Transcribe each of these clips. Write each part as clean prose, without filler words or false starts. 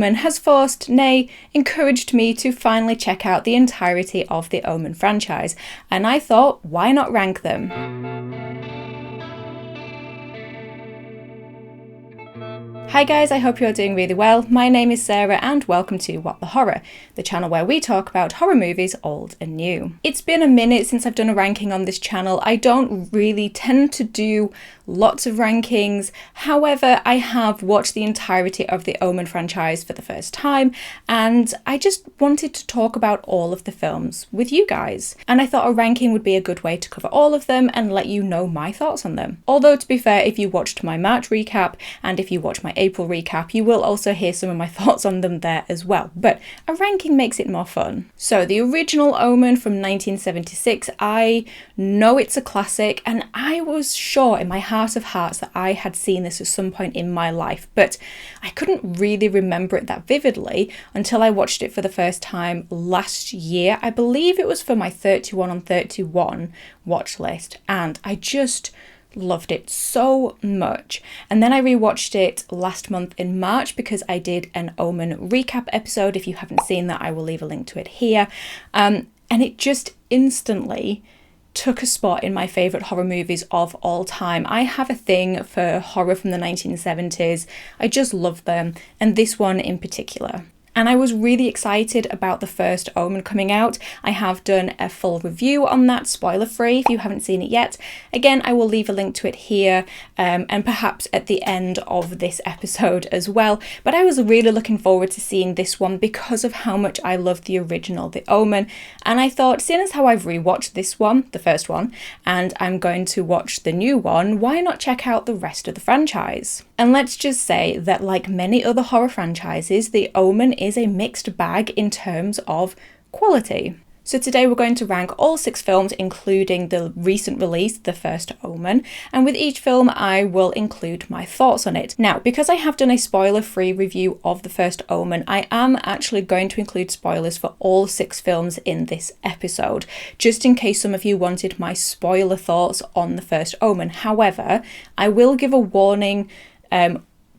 Omen has forced, nay, encouraged me to finally check out the entirety of the Omen franchise, and I thought, why not rank them? Hi guys, I hope you're doing really well. My name is Sarah and welcome to What the Horror, the channel where we talk about horror movies old and new. It's been a minute since I've done a ranking on this channel. I don't really tend to do lots of rankings. However, I have watched the entirety of the Omen franchise for the first time and I just wanted to talk about all of the films with you guys. And I thought a ranking would be a good way to cover all of them and let you know my thoughts on them. Although to be fair, if you watched my March recap and if you watch my April recap, you will also hear some of my thoughts on them there as well, but a ranking makes it more fun. So the original Omen from 1976, I know it's a classic and I was sure in my heart of hearts that I had seen this at some point in my life, but I couldn't really remember it that vividly until I watched it for the first time last year. I believe it was for my 31 on 31 watch list, and I just loved it so much. And then I rewatched it last month in March because I did an Omen recap episode. If you haven't seen that, I will leave a link to it here. And it just instantly took a spot in my favourite horror movies of all time. I have a thing for horror from the 1970s. I just love them, and this one in particular. And I was really excited about the first Omen coming out. I have done a full review on that, spoiler free, if you haven't seen it yet. Again, I will leave a link to it here and perhaps at the end of this episode as well. But I was really looking forward to seeing this one because of how much I love the original, The Omen. And I thought, seeing as how I've rewatched this one, the first one, and I'm going to watch the new one, why not check out the rest of the franchise? And let's just say that like many other horror franchises, The Omen is a mixed bag in terms of quality. So today we're going to rank all 6 films, including the recent release, The First Omen, and with each film I will include my thoughts on it. Now, because I have done a spoiler-free review of The First Omen, I am actually going to include spoilers for all 6 films in this episode, just in case some of you wanted my spoiler thoughts on The First Omen. However, I will give a warning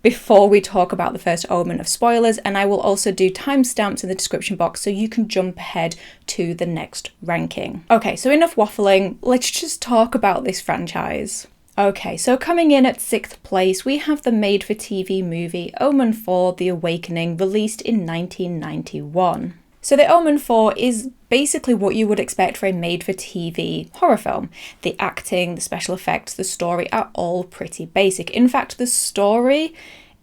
before we talk about The First Omen of spoilers, and I will also do timestamps in the description box so you can jump ahead to the next ranking. Okay, so enough waffling, let's just talk about this franchise. Okay, so coming in at 6th place, we have the made-for-TV movie Omen 4: The Awakening, released in 1991. So The Omen 4 is basically what you would expect for a made-for-TV horror film. The acting, the special effects, the story are all pretty basic. In fact, the story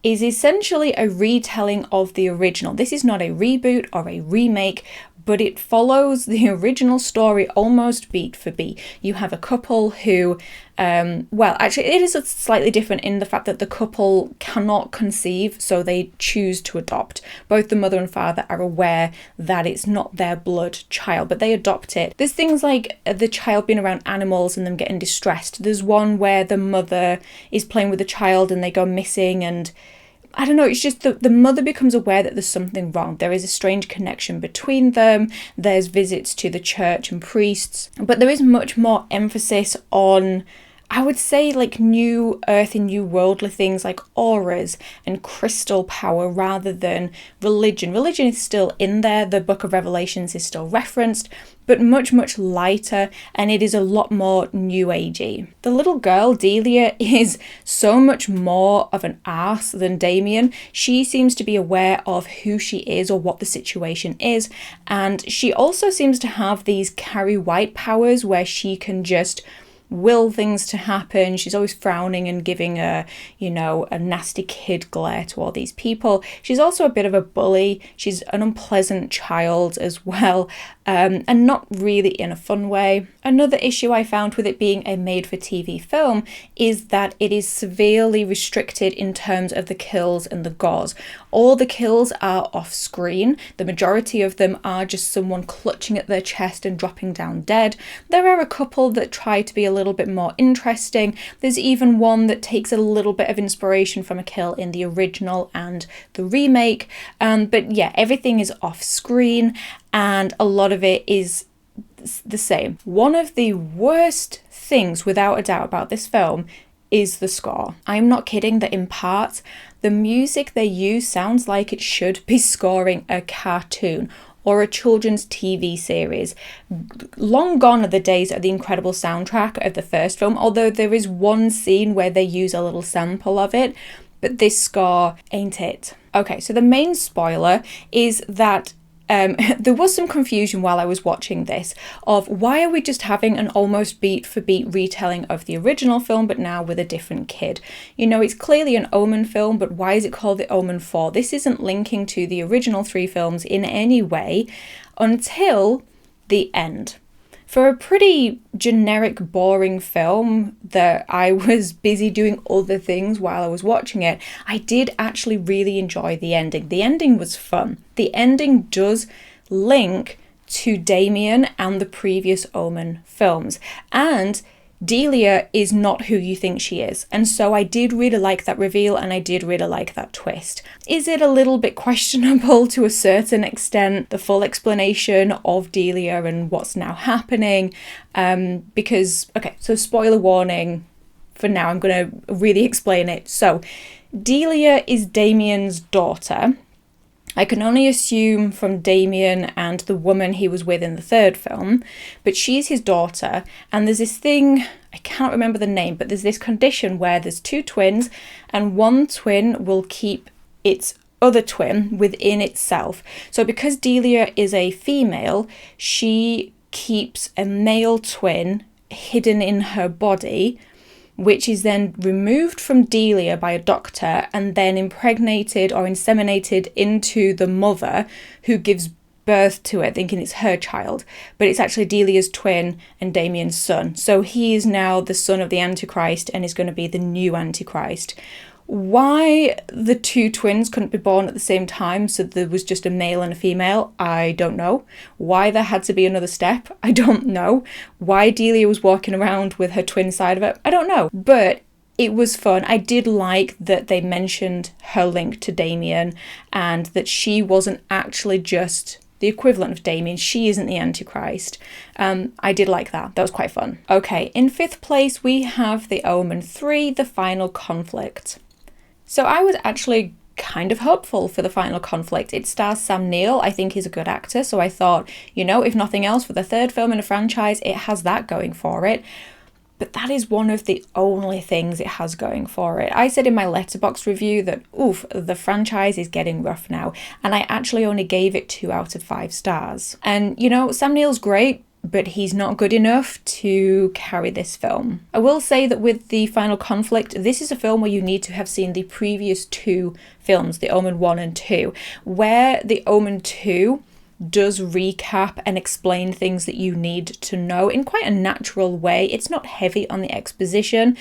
is essentially a retelling of the original. This is not a reboot or a remake, but it follows the original story almost beat for beat. You have a couple who, well, actually it is slightly different in the fact that the couple cannot conceive, so they choose to adopt. Both the mother and father are aware that it's not their blood child, but they adopt it. There's things like the child being around animals and them getting distressed. There's one where the mother is playing with the child and they go missing, and I don't know, it's just the mother becomes aware that there's something wrong. There is a strange connection between them. There's visits to the church and priests, but there is much more emphasis on, I would say, like new earth and new worldly things like auras and crystal power rather than religion. Religion is still in there, the Book of Revelations is still referenced, but much, much lighter, and it is a lot more new agey. The little girl, Delia, is so much more of an arse than Damien. She seems to be aware of who she is or what the situation is, and she also seems to have these Carrie White powers where she can just will things to happen. She's always frowning and giving a nasty kid glare to all these people. She's also a bit of a bully. She's an unpleasant child as well, and not really in a fun way. Another issue I found with it being a made-for-TV film is that it is severely restricted in terms of the kills and the gores. All the kills are off screen. The majority of them are just someone clutching at their chest and dropping down dead. There are a couple that try to be a little bit more interesting. There's even one that takes a little bit of inspiration from a kill in the original and the remake. But yeah, everything is off screen and a lot of it is the same. One of the worst things, without a doubt, about this film is the score. I'm not kidding that in parts The music they use sounds like it should be scoring a cartoon or a children's TV series. Long gone are the days of the incredible soundtrack of the first film, although there is one scene where they use a little sample of it, but this score ain't it. Okay, so the main spoiler is that there was some confusion while I was watching this of why are we just having an almost beat for beat retelling of the original film but now with a different kid. You know, it's clearly an Omen film, but why is it called The Omen 4? This isn't linking to the original 3 films in any way until the end. For a pretty generic, boring film that I was busy doing other things while I was watching it, I did actually really enjoy the ending. The ending was fun. The ending does link to Damien and the previous Omen films. And Delia is not who you think she is. And so I did really like that reveal and I did really like that twist. Is it a little bit questionable to a certain extent, the full explanation of Delia and what's now happening? Because, okay, so spoiler warning for now, I'm going to really explain it. So Delia is Damien's daughter. I can only assume from Damien and the woman he was with in the third film, but she's his daughter, and there's this thing, I can't remember the name, but there's this condition where there's 2 twins, and one twin will keep its other twin within itself. So because Delia is a female, she keeps a male twin hidden in her body, which is then removed from Delia by a doctor and then impregnated or inseminated into the mother who gives birth to it, thinking it's her child. But it's actually Delia's twin and Damien's son. So he is now the son of the Antichrist and is going to be the new Antichrist. Why the 2 twins couldn't be born at the same time, so there was just a male and a female, I don't know. Why there had to be another step, I don't know. Why Delia was walking around with her twin side of it, I don't know. But it was fun. I did like that they mentioned her link to Damien and that she wasn't actually just the equivalent of Damien. She isn't the Antichrist. I did like that. That was quite fun. Okay, in 5th place we have The Omen 3, The Final Conflict. So I was actually kind of hopeful for The Final Conflict. It stars Sam Neill. I think he's a good actor, so I thought, you know, if nothing else, for the 3rd film in a franchise, it has that going for it. But that is one of the only things it has going for it. I said in my Letterboxd review that, oof, the franchise is getting rough now, and I actually only gave it 2 out of 5 stars. And, you know, Sam Neill's great, but he's not good enough to carry this film. I will say that with The Final Conflict, this is a film where you need to have seen the previous 2 films, The Omen 1 and 2, where The Omen 2 does recap and explain things that you need to know in quite a natural way. It's not heavy on the exposition.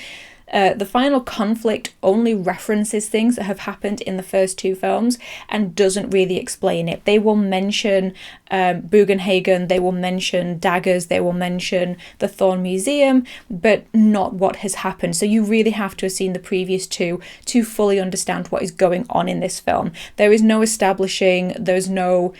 The Final Conflict only references things that have happened in the first 2 films and doesn't really explain it. They will mention Bugenhagen, they will mention daggers, they will mention the Thorn Museum, but not what has happened. So you really have to have seen the previous 2 to fully understand what is going on in this film. There is no establishing, there's no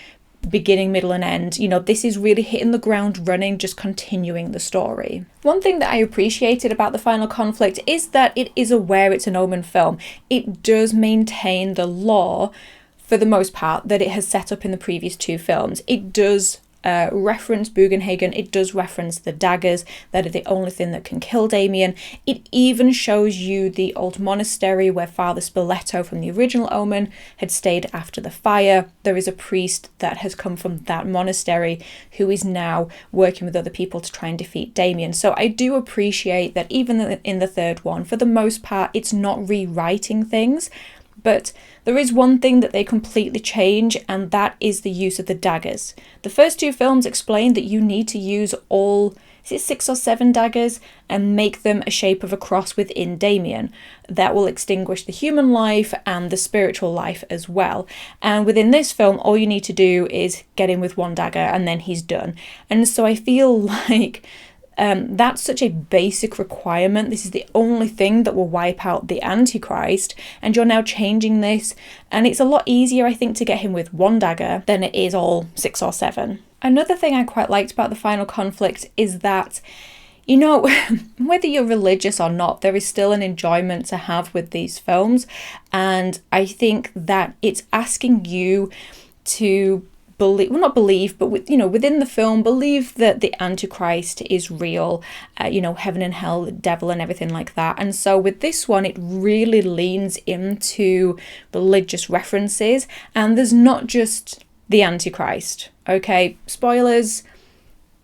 beginning, middle and end. You know, this is really hitting the ground running, just continuing the story. One thing that I appreciated about The Final Conflict is that it is aware it's an Omen film. It does maintain the lore, for the most part, that it has set up in the previous 2 films. It does reference Bugenhagen, it does reference the daggers that are the only thing that can kill Damien. It even shows you the old monastery where Father Spoleto from the original Omen had stayed after the fire. There is a priest that has come from that monastery who is now working with other people to try and defeat Damien. So I do appreciate that even in the 3rd one, for the most part, it's not rewriting things. But there is one thing that they completely change, and that is the use of the daggers. The first 2 films explain that you need to use all, is it 6 or 7 daggers, and make them a shape of a cross within Damien. That will extinguish the human life and the spiritual life as well. And within this film, all you need to do is get in with 1 dagger and then he's done. And so I feel like that's such a basic requirement. This is the only thing that will wipe out the Antichrist, and you're now changing this, and it's a lot easier, I think, to get him with 1 dagger than it is all 6 or 7. Another thing I quite liked about The Final Conflict is that, you know, whether you're religious or not, there is still an enjoyment to have with these films. And I think that it's asking you to believe, well, not believe, but within the film, believe that the Antichrist is real, heaven and hell, the devil and everything like that. And so with this one, it really leans into religious references, and there's not just the Antichrist. Okay, spoilers,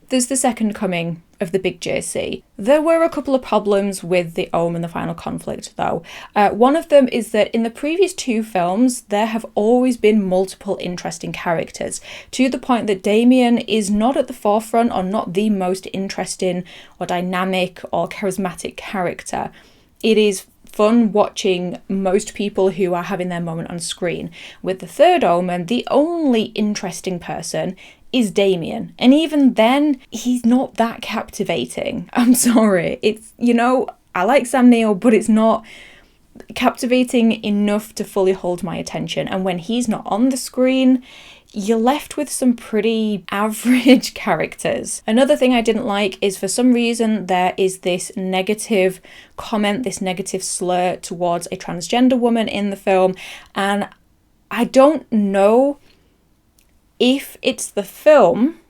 there's the second coming of the big JC. There were a couple of problems with the Omen, the final conflict, though. One of them is that in the previous two films, there have always been multiple interesting characters, to the point that Damien is not at the forefront or not the most interesting or dynamic or charismatic character. It is fun watching most people who are having their moment on screen. With the third Omen, the only interesting person is Damien, and even then, he's not that captivating. I'm sorry. It's, I like Sam Neill, but it's not captivating enough to fully hold my attention. And when he's not on the screen, you're left with some pretty average characters. Another thing I didn't like is, for some reason, there is this negative comment, this negative slur towards a transgender woman in the film, and I don't know if it's the film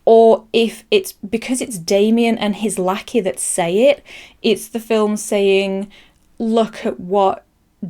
or if it's because it's Damien and his lackey that say it. It's the film saying, look at what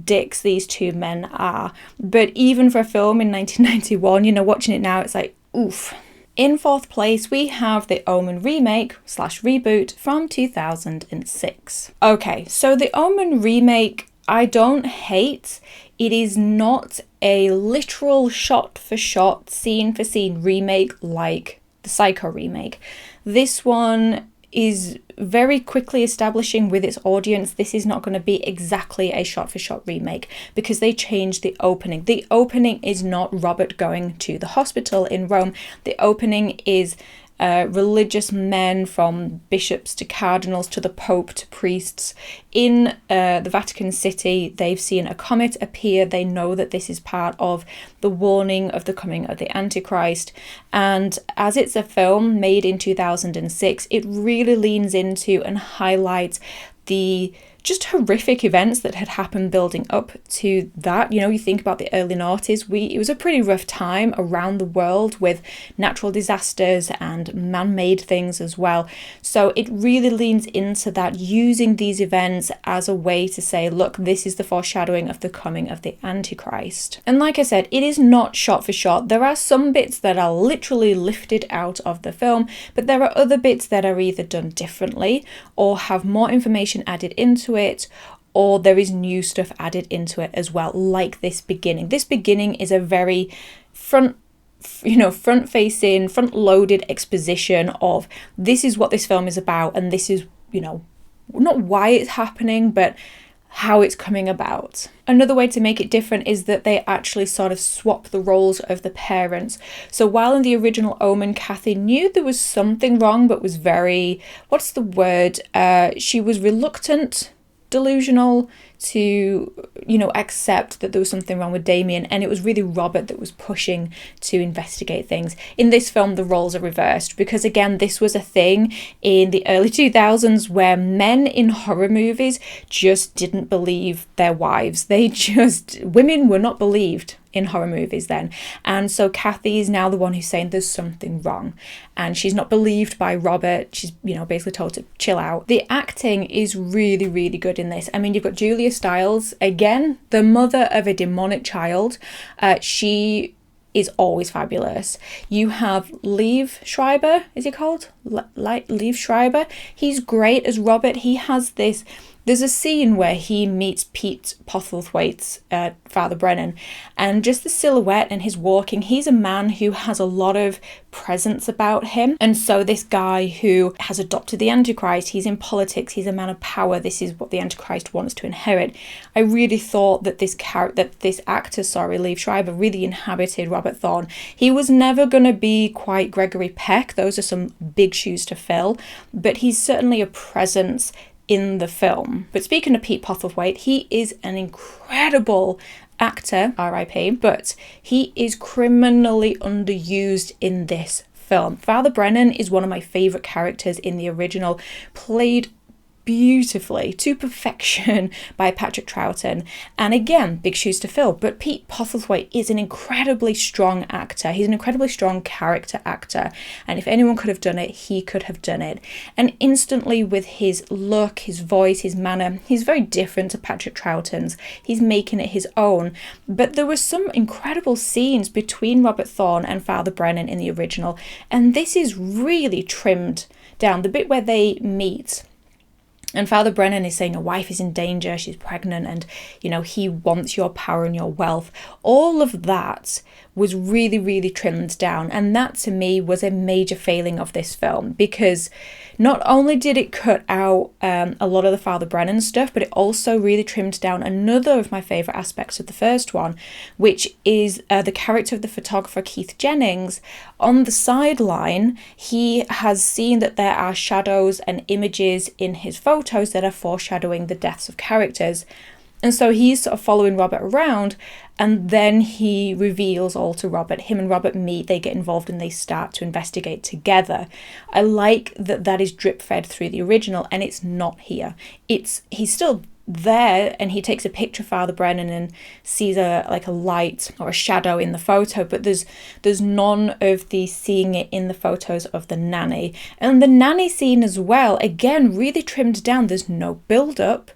dicks these two men are. But even for a film in 1991, watching it now, it's like, oof. In fourth place, we have the Omen remake/reboot from 2006. Okay, so the Omen remake, I don't hate. It is not a literal shot-for-shot, scene-for-scene remake like the Psycho remake. This one is very quickly establishing with its audience this is not going to be exactly a shot-for-shot remake, because they changed the opening. The opening is not Robert going to the hospital in Rome. The opening is religious men, from bishops to cardinals to the Pope to priests in the Vatican City. They've seen a comet appear. They know that this is part of the warning of the coming of the Antichrist. And as it's a film made in 2006, it really leans into and highlights the just horrific events that had happened building up to that. You think about the early noughties, it was a pretty rough time around the world with natural disasters and man-made things as well. So it really leans into that, using these events as a way to say, look, this is the foreshadowing of the coming of the Antichrist. And like I said, it is not shot for shot. There are some bits that are literally lifted out of the film, but there are other bits that are either done differently or have more information added into it, or there is new stuff added into it as well, like this beginning. This beginning is a very front-facing, front-loaded exposition of this is what this film is about, and this is, not why it's happening, but how it's coming about. Another way to make it different is that they actually sort of swap the roles of the parents. So while in the original Omen, Kathy knew there was something wrong, but was very, she was reluctant, delusional to, accept that there was something wrong with Damien, and it was really Robert that was pushing to investigate things. In this film, the roles are reversed, because again, this was a thing in the early 2000s where men in horror movies just didn't believe their wives. Women were not believed in horror movies then. And so Kathy is now the one who's saying there's something wrong, and she's not believed by Robert. She's, basically told to chill out. The acting is really, really good in this. I mean, you've got Julia Stiles, again, the mother of a demonic child. She is always fabulous. You have Liev Schreiber, is he called? Liev Schreiber. He's great as Robert. He has this, there's a scene where he meets Pete Postlethwaite's Father Brennan, and just the silhouette and his walking, he's a man who has a lot of presence about him. And so this guy who has adopted the Antichrist, he's in politics, he's a man of power, this is what the Antichrist wants to inherit. I really thought that this actor, Liev Schreiber, really inhabited Robert Thorne. He was never going to be quite Gregory Peck, those are some big shoes to fill, but he's certainly a presence in the film. But speaking of Pete Postlethwaite, he is an incredible actor, R.I.P., but he is criminally underused in this film. Father Brennan is one of my favourite characters in the original, played beautifully to perfection by Patrick Troughton, and again, big shoes to fill, but Pete Postlethwaite is an incredibly strong actor. He's an incredibly strong character actor, and if anyone could have done it, he could have done it. And instantly, with his look, his voice, his manner, he's very different to Patrick Troughton's. He's making it his own. But there were some incredible scenes between Robert Thorne and Father Brennan in the original, and this is really trimmed down. The bit where they meet and Father Brennan is saying a wife is in danger, she's pregnant, and, you know, he wants your power and your wealth. All of that was really, really trimmed down. And that, to me, was a major failing of this film, because not only did it cut out a lot of the Father Brennan stuff, but it also really trimmed down another of my favourite aspects of the first one, which is the character of the photographer Keith Jennings. On the sideline, he has seen that there are shadows and images in his photos that are foreshadowing the deaths of characters. And so he's sort of following Robert around, and then he reveals all to Robert. Him and Robert meet, they get involved, and they start to investigate together. I like that that is drip-fed through the original, and it's not here. He's still there, and he takes a picture of Father Brennan and sees a light or a shadow in the photo, but there's none of the seeing it in the photos of the nanny. And the nanny scene as well, again, really trimmed down. There's no build-up.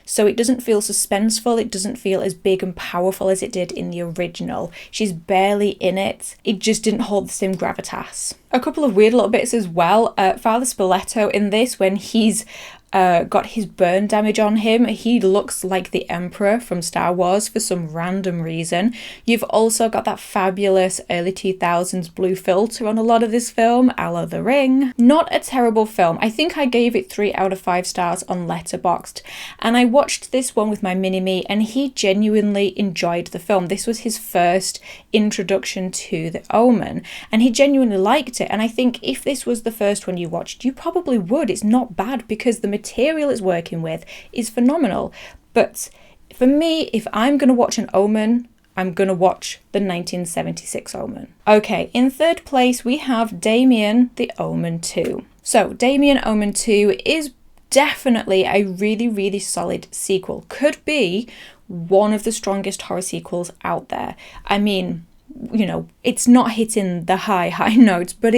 So it doesn't feel suspenseful, it doesn't feel as big and powerful as it did in the original. She's barely in it. It just didn't hold the same gravitas. A couple of weird little bits as well. Father Spoleto in this, when he's got his burn damage on him, he looks like the Emperor from Star Wars for some random reason. You've also got that fabulous early 2000s blue filter on a lot of this film, a la The Ring. Not a terrible film. I think I gave it 3 out of 5 stars on Letterboxd, and I watched this one with my mini-me, and he genuinely enjoyed the film. This was his first introduction to The Omen, and he genuinely liked it. And I think if this was the first one you watched, you probably would. It's not bad, because the material it's working with is phenomenal. But for me, if I'm going to watch an Omen, I'm going to watch the 1976 Omen. Okay, in third place we have Damien, The Omen 2. So Damien Omen 2 is definitely a really, really solid sequel. Could be one of the strongest horror sequels out there. I mean, you know, it's not hitting the high notes, but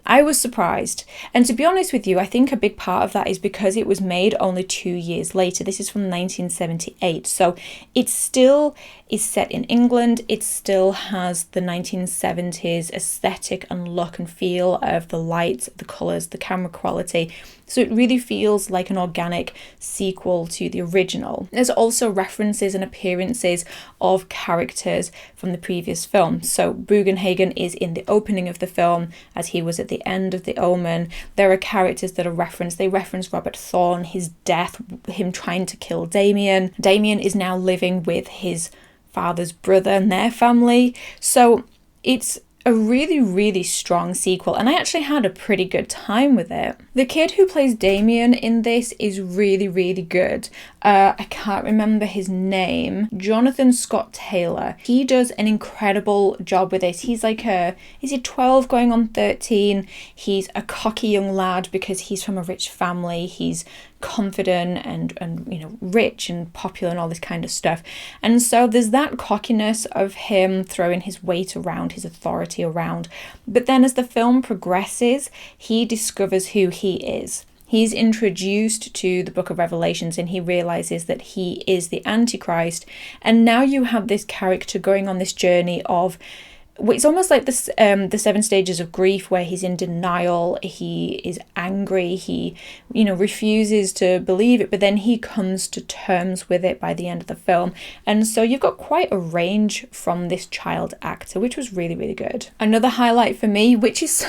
I was surprised. And to be honest with you, I think a big part of that is because it was made only 2 years later. This is from 1978. So it still is set in England. It still has the 1970s aesthetic and look and feel of the lights, the colours, the camera quality. So it really feels like an organic sequel to the original. There's also references and appearances of characters from the previous film. So Bugenhagen is in the opening of the film, as he was at the end of The Omen. There are characters that are referenced. They reference Robert Thorne, his death, him trying to kill Damien. Damien is now living with his father's brother and their family. So it's a really, really strong sequel, and I actually had a pretty good time with it. The kid who plays Damien in this is really, really good. I can't remember his name. Jonathan Scott Taylor. He does an incredible job with this. He's like is he 12 going on 13? He's a cocky young lad because he's from a rich family. He's confident and you know, rich and popular and all this kind of stuff. And so there's that cockiness of him throwing his weight around, his authority around. But then as the film progresses, he discovers who he is. He's introduced to the Book of Revelations, and he realizes that he is the Antichrist. And now you have this character going on this journey of, it's almost like the 7 stages of grief, where he's in denial, he is angry, he, you know, refuses to believe it, but then he comes to terms with it by the end of the film. And so you've got quite a range from this child actor, which was really, really good. Another highlight for me, which is,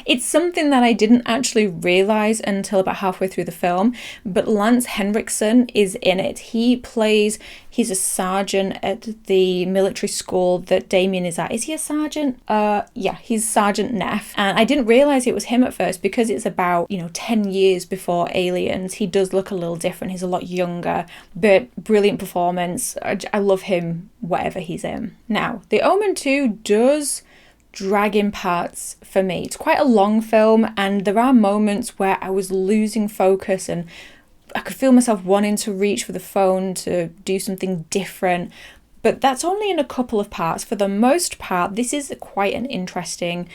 it's something that I didn't actually realize until about halfway through the film, but Lance Henriksen is in it. He's a sergeant at the military school that Damien is at. Is he a sergeant? Yeah, he's Sergeant Neff. And I didn't realize it was him at first, because it's about, 10 years before Aliens. He does look a little different. He's a lot younger, but brilliant performance. I love him, whatever he's in. Now, The Omen 2 does dragging parts for me. It's quite a long film, and there are moments where I was losing focus and I could feel myself wanting to reach for the phone to do something different. But that's only in a couple of parts. For the most part, this is quite an interesting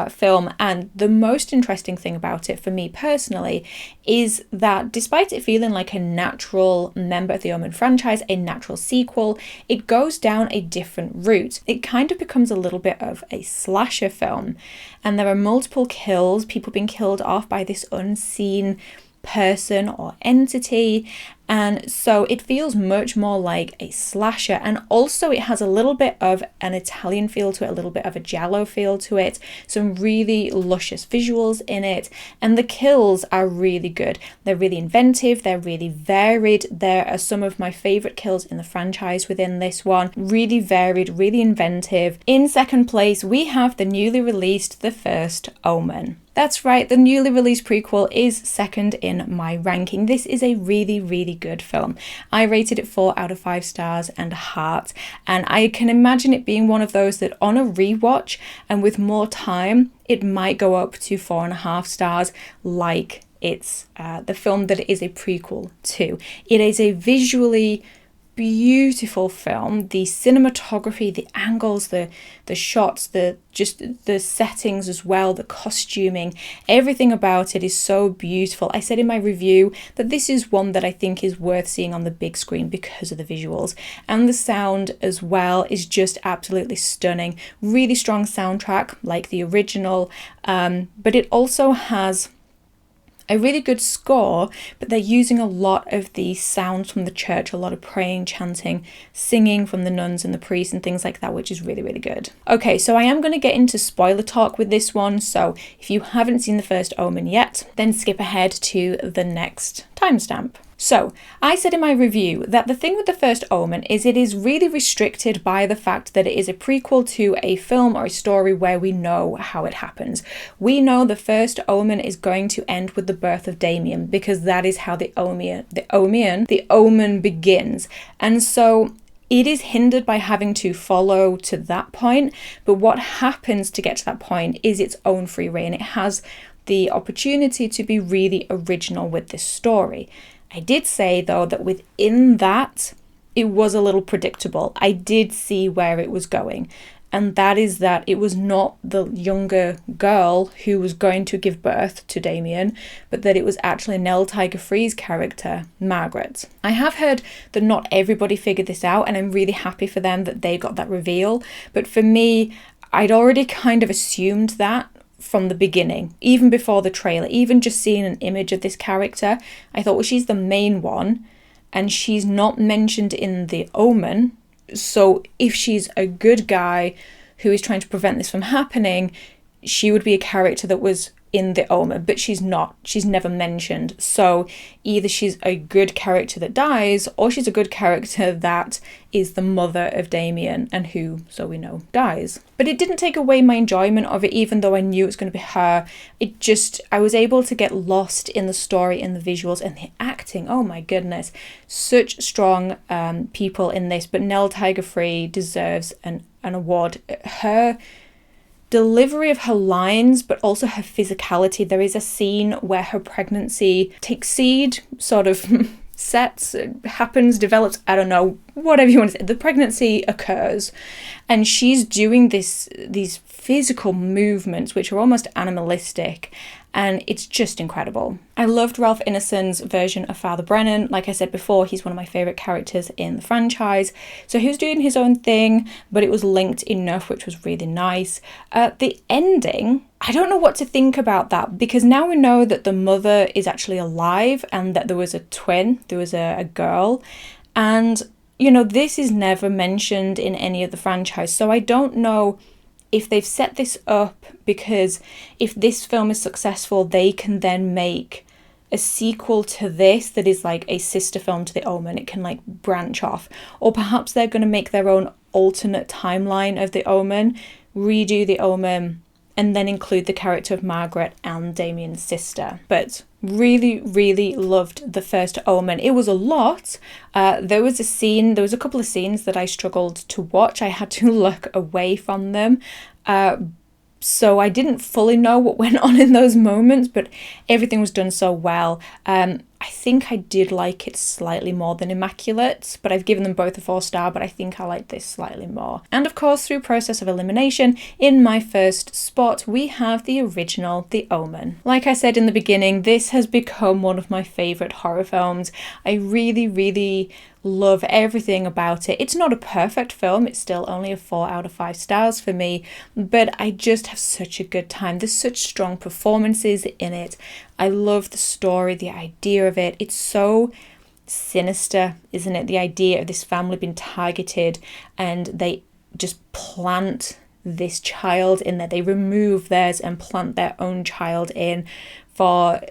film. And the most interesting thing about it for me personally is that despite it feeling like a natural member of the Omen franchise, a natural sequel, it goes down a different route. It kind of becomes a little bit of a slasher film. And there are multiple kills, people being killed off by this unseen person or entity, and so it feels much more like a slasher. And also it has a little bit of an Italian feel to it, a little bit of a giallo feel to it, some really luscious visuals in it, and the kills are really good. They're really inventive, they're really varied. There are some of my favorite kills in the franchise within this one. Really varied, really inventive. In second place, we have the newly released The First Omen. That's right, the newly released prequel is second in my ranking. This is a really, really good film. I rated it 4 out of 5 stars and a heart, and I can imagine it being one of those that on a rewatch and with more time, it might go up to 4.5 stars, like it's the film that it is a prequel to. It is a visually beautiful film. The cinematography, the angles, the shots, the settings as well, the costuming, everything about it is so beautiful. I said in my review that this is one that I think is worth seeing on the big screen because of the visuals, and the sound as well is just absolutely stunning. Really strong soundtrack like the original, but it also has a really good score, but they're using a lot of the sounds from the church, a lot of praying, chanting, singing from the nuns and the priests and things like that, which is really, really good. Okay, so I am going to get into spoiler talk with this one, so if you haven't seen The First Omen yet, then skip ahead to the next timestamp. So, I said in my review that the thing with The First Omen is it is really restricted by the fact that it is a prequel to a film or a story where we know how it happens. We know The First Omen is going to end with the birth of Damien, because that is how the Omen begins. And so it is hindered by having to follow to that point, but what happens to get to that point is its own free reign. It has the opportunity to be really original with this story. I did say, though, that within that, it was a little predictable. I did see where it was going, and that is that it was not the younger girl who was going to give birth to Damien, but that it was actually Nell Tiger-Free's character, Margaret. I have heard that not everybody figured this out, and I'm really happy for them that they got that reveal, but for me, I'd already kind of assumed that from the beginning, even before the trailer, even just seeing an image of this character, I thought, well, she's the main one and she's not mentioned in The Omen, so if she's a good guy who is trying to prevent this from happening, she would be a character that was in The Omen, but she's not. She's never mentioned. So either she's a good character that dies, or she's a good character that is the mother of Damien and who, so we know, dies. But it didn't take away my enjoyment of it, even though I knew it was going to be her. I was able to get lost in the story, in the visuals, and the acting. Oh my goodness. Such strong people in this, but Nell Tiger-Free deserves an award. Her delivery of her lines, but also her physicality. There is a scene where her pregnancy takes seed, sort of happens, develops, I don't know, whatever you want to say. The pregnancy occurs, and she's doing these physical movements which are almost animalistic, and it's just incredible. I loved Ralph Ineson's version of Father Brennan. Like I said before, he's one of my favourite characters in the franchise. So he was doing his own thing, but it was linked enough, which was really nice. The ending, I don't know what to think about that, because now we know that the mother is actually alive and that there was a twin, there was a girl, and you know, this is never mentioned in any of the franchise, so I don't know if they've set this up because if this film is successful, they can then make a sequel to this that is like a sister film to The Omen. It can like branch off, or perhaps they're going to make their own alternate timeline of The Omen, redo The Omen, and then include the character of Margaret and Damien's sister. But really, really loved The First Omen. It was a lot. There was a couple of scenes that I struggled to watch. I had to look away from them. so I didn't fully know what went on in those moments, but everything was done so well. I think I did like it slightly more than Immaculate, but I've given them both a 4-star, but I think I like this slightly more. And of course, through process of elimination, in my first spot, we have the original, The Omen. Like I said in the beginning, this has become one of my favourite horror films. I really, really love everything about it. It's not a perfect film, it's still only a 4 out of 5 stars for me, but I just have such a good time. There's such strong performances in it. I love the story, the idea of it. It's so sinister, isn't it? The idea of this family being targeted and they just plant this child in there. They remove theirs and plant their own child in for,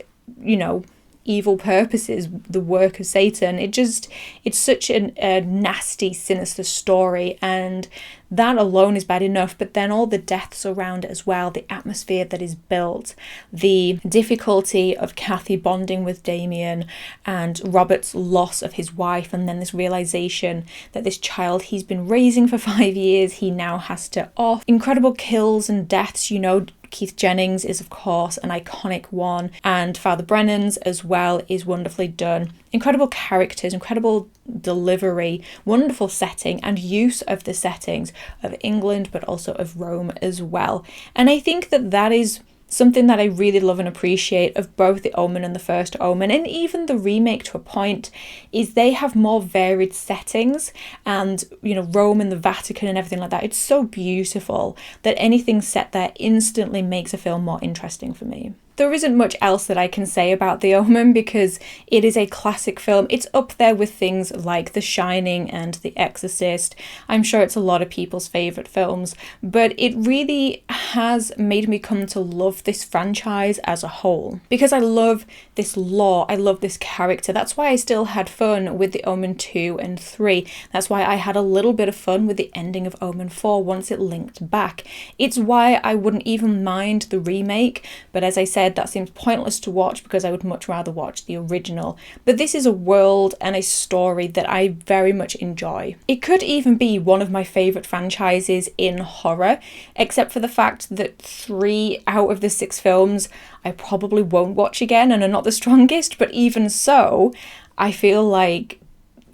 you know, evil purposes, the work of Satan. It's such a nasty, sinister story, and that alone is bad enough, but then all the deaths around it as well, the atmosphere that is built, the difficulty of Kathy bonding with Damien, and Robert's loss of his wife, and then this realization that this child he's been raising for 5 years, he now has to off. Incredible kills and deaths, you know. Keith Jennings is of course an iconic one, and Father Brennan's as well is wonderfully done. Incredible characters, incredible delivery, wonderful setting and use of the settings of England but also of Rome as well. And I think that is something that I really love and appreciate of both The Omen and The First Omen, and even the remake to a point, is they have more varied settings, and you know, Rome and the Vatican and everything like that. It's so beautiful that anything set there instantly makes a film more interesting for me. There isn't much else that I can say about The Omen because it is a classic film. It's up there with things like The Shining and The Exorcist. I'm sure it's a lot of people's favourite films, but it really has made me come to love this franchise as a whole because I love this lore, I love this character. That's why I still had fun with The Omen 2 and 3. That's why I had a little bit of fun with the ending of Omen 4 once it linked back. It's why I wouldn't even mind the remake, but as I said, that seems pointless to watch because I would much rather watch the original. But this is a world and a story that I very much enjoy. It could even be one of my favourite franchises in horror, except for the fact that 3 out of the 6 films I probably won't watch again and are not the strongest, but even so, I feel like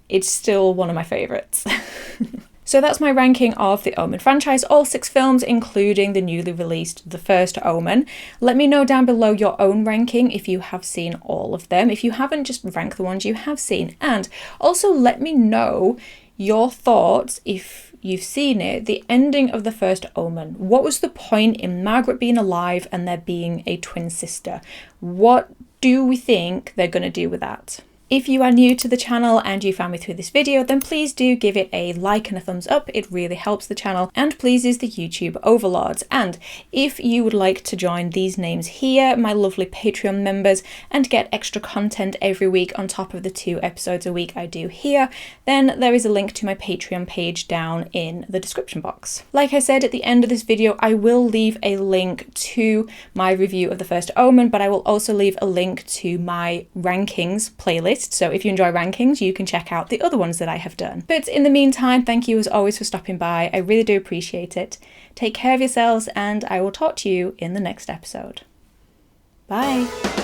it's still one of my favourites. So that's my ranking of the Omen franchise, all 6 films, including the newly released The First Omen. Let me know down below your own ranking if you have seen all of them. If you haven't, just rank the ones you have seen. And also let me know your thoughts, if you've seen it, the ending of The First Omen. What was the point in Margaret being alive and there being a twin sister? What do we think they're going to do with that? If you are new to the channel and you found me through this video, then please do give it a like and a thumbs up. It really helps the channel and pleases the YouTube overlords. And if you would like to join these names here, my lovely Patreon members, and get extra content every week on top of the 2 episodes a week I do here, then there is a link to my Patreon page down in the description box. Like I said at the end of this video, I will leave a link to my review of The First Omen, but I will also leave a link to my rankings playlist. So if you enjoy rankings, you can check out the other ones that I have done. But in the meantime, thank you as always for stopping by. I really do appreciate it. Take care of yourselves, and I will talk to you in the next episode. Bye.